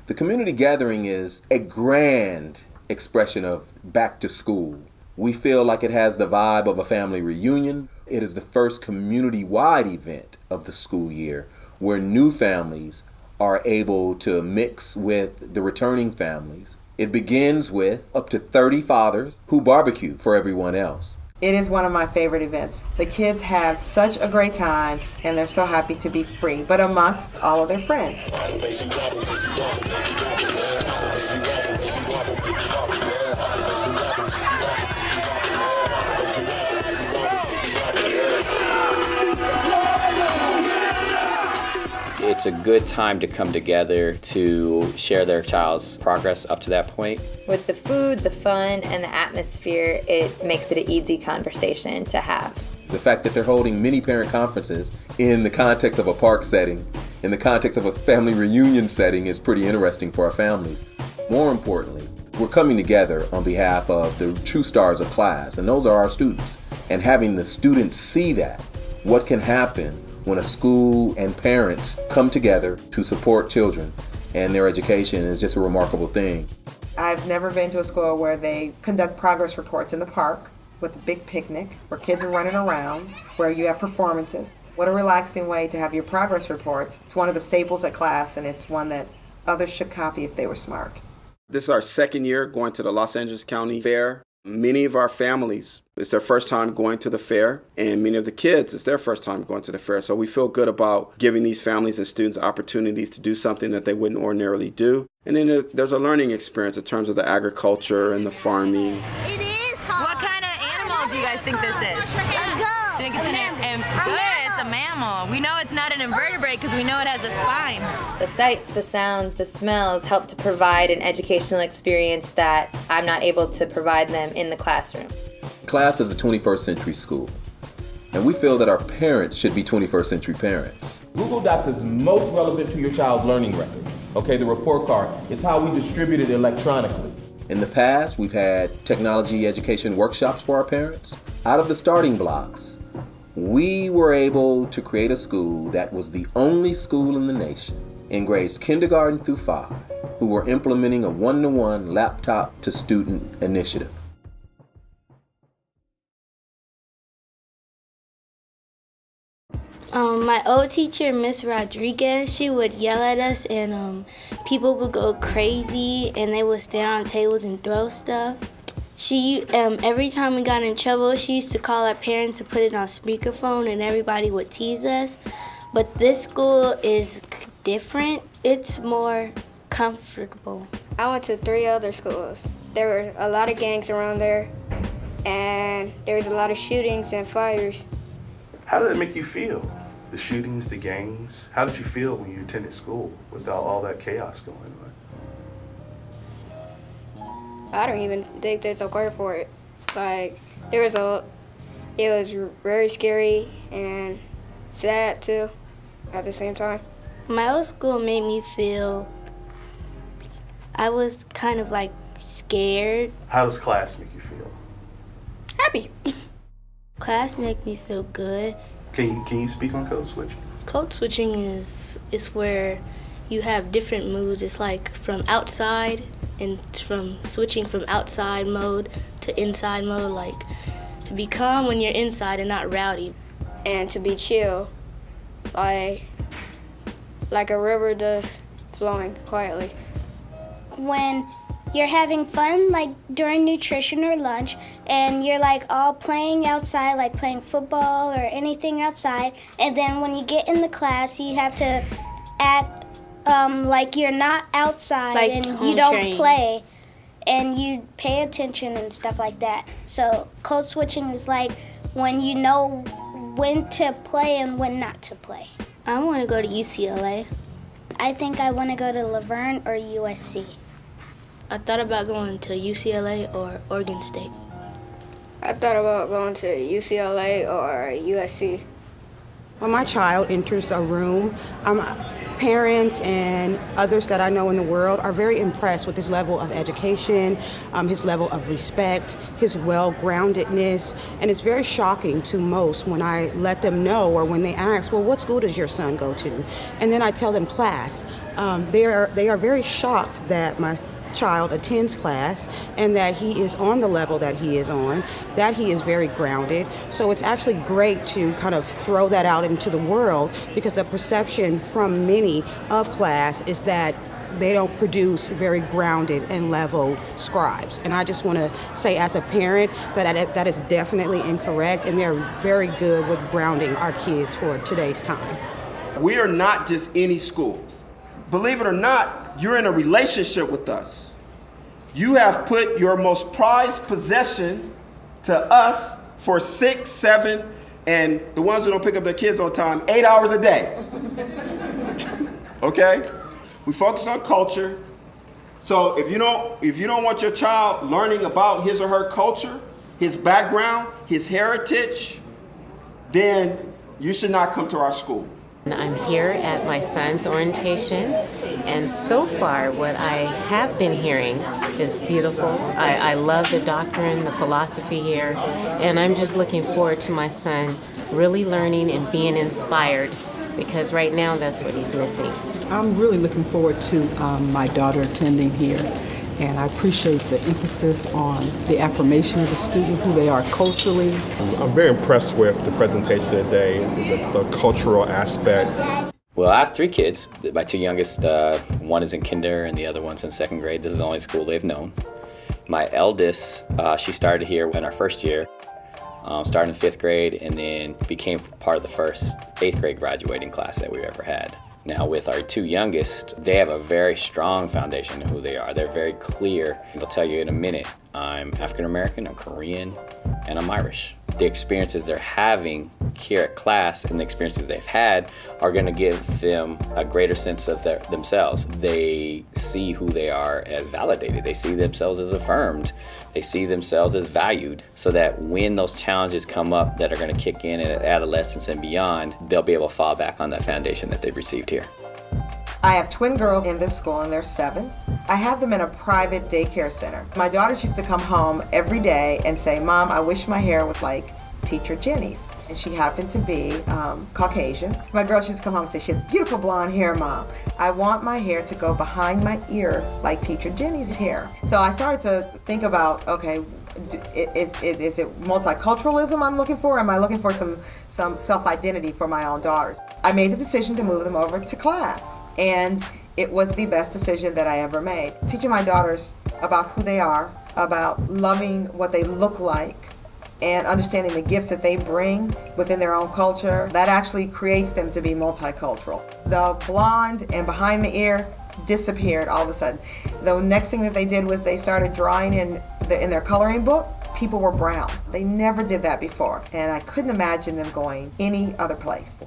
The community gathering is a grand expression of back to school. We feel like it has the vibe of a family reunion. It is the first community-wide event of the school year where new families are able to mix with the returning families. It begins with up to 30 fathers who barbecue for everyone else. It is one of my favorite events. The kids have such a great time and they're so happy to be free, but amongst all of their friends. It's a good time to come together to share their child's progress up to that point. With the food, the fun, and the atmosphere, it makes it an easy conversation to have. The fact that they're holding many parent conferences in the context of a park setting, in the context of a family reunion setting, is pretty interesting for our families. More importantly, we're coming together on behalf of the true stars of CLAS, and those are our students. And having the students see that, what can happen when a school and parents come together to support children and their education is just a remarkable thing. I've never been to a school where they conduct progress reports in the park with a big picnic, where kids are running around, where you have performances. What a relaxing way to have your progress reports. It's one of the staples at CLAS, and it's one that others should copy if they were smart. This is our second year going to the Los Angeles County Fair. Many of our families, it's their first time going to the fair, and many of the kids, it's their first time going to the fair. So we feel good about giving these families and students opportunities to do something that they wouldn't ordinarily do. And then there's a learning experience in terms of the agriculture and the farming. It is hard. What kind of animal do you guys think this is? A goat. Think it's it's a mammal. We know it's not an invertebrate because we know it has a spine. The sights, the sounds, the smells help to provide an educational experience that I'm not able to provide them in the classroom. CLAS is a 21st century school, and we feel that our parents should be 21st century parents. Google Docs is most relevant to your child's learning record. Okay, the report card is how we distribute it electronically. In the past, we've had technology education workshops for our parents. Out of the starting blocks, we were able to create a school that was the only school in the nation in grades kindergarten through 5 who were implementing a one-to-one laptop to student initiative. My old teacher, Miss Rodriguez, she would yell at us and people would go crazy and they would stand on tables and throw stuff. She, every time we got in trouble, she used to call our parents to put it on speakerphone and everybody would tease us. But this school is different. It's more comfortable. I went to 3 other schools. There were a lot of gangs around there and there was a lot of shootings and fires. How did it make you feel? The shootings, the gangs? How did you feel when you attended school without all that chaos going on? I don't even think there's a word for it. Like, it was very scary and sad too at the same time. My old school made me feel, I was kind of like scared. How does CLAS make you feel? Happy. CLAS make me feel good. Can you speak on code switching? Code switching is where you have different moods. It's like from outside and from switching from outside mode to inside mode, like to be calm when you're inside and not rowdy. And to be chill, like a river does, flowing quietly. When you're having fun, like during nutrition or lunch, and you're like all playing outside, like playing football or anything outside, and then when you get in the class, you have to act like you're not outside, like, and you don't play, and you pay attention and stuff like that. So code switching is like when you know when to play and when not to play. I want to go to UCLA. I think I want to go to Laverne or USC. I thought about going to UCLA or Oregon State. I thought about going to UCLA or USC. When my child enters a room, I'm parents and others that I know in the world are very impressed with his level of education, his level of respect, his well-groundedness, and it's very shocking to most when I let them know or when they ask, well, what school does your son go to? And then I tell them CLAS. They are very shocked that my child attends CLAS and that he is on the level that he is on, that he is very grounded. So it's actually great to kind of throw that out into the world, because the perception from many of CLAS is that they don't produce very grounded and level scribes. And I just want to say as a parent that is definitely incorrect, and they're very good with grounding our kids for today's time. We are not just any school. Believe it or not, you're in a relationship with us. You have put your most prized possession to us for 6, 7, and the ones who don't pick up their kids on time, 8 hours a day. Okay? We focus on culture. So if you don't want your child learning about his or her culture, his background, his heritage, then you should not come to our school. I'm here at my son's orientation, and so far what I have been hearing is beautiful. I love the doctrine, the philosophy here, and I'm just looking forward to my son really learning and being inspired, because right now that's what he's missing. I'm really looking forward to my daughter attending here, and I appreciate the emphasis on the affirmation of the student, who they are culturally. I'm very impressed with the presentation today, the cultural aspect. Well, I have 3 kids. My 2 youngest, one is in kinder and the other one's in 2nd grade. This is the only school they've known. My eldest, she started here in our first year, started in 5th grade, and then became part of the first 8th grade graduating class that we've ever had. Now with our 2 youngest, they have a very strong foundation of who they are. They're very clear. They'll tell you in a minute, I'm African American, I'm Korean, and I'm Irish. The experiences they're having here at CLAS and the experiences they've had are going to give them a greater sense of themselves. They see who they are as validated. They see themselves as affirmed. They see themselves as valued, so that when those challenges come up that are going to kick in at adolescence and beyond, they'll be able to fall back on that foundation that they've received here. I have twin girls in this school, and they're 7. I have them in a private daycare center. My daughters used to come home every day and say, Mom, I wish my hair was like Teacher Jenny's. And she happened to be Caucasian. My girls used to come home and say, she has beautiful blonde hair, Mom. I want my hair to go behind my ear like Teacher Jenny's hair. So I started to think about, okay, is it multiculturalism I'm looking for? Am I looking for some self-identity for my own daughters? I made the decision to move them over to CLAS. And it was the best decision that I ever made. Teaching my daughters about who they are, about loving what they look like, and understanding the gifts that they bring within their own culture, that actually creates them to be multicultural. The blonde and behind the ear disappeared all of a sudden. The next thing that they did was they started drawing in their coloring book. People were brown. They never did that before, and I couldn't imagine them going any other place.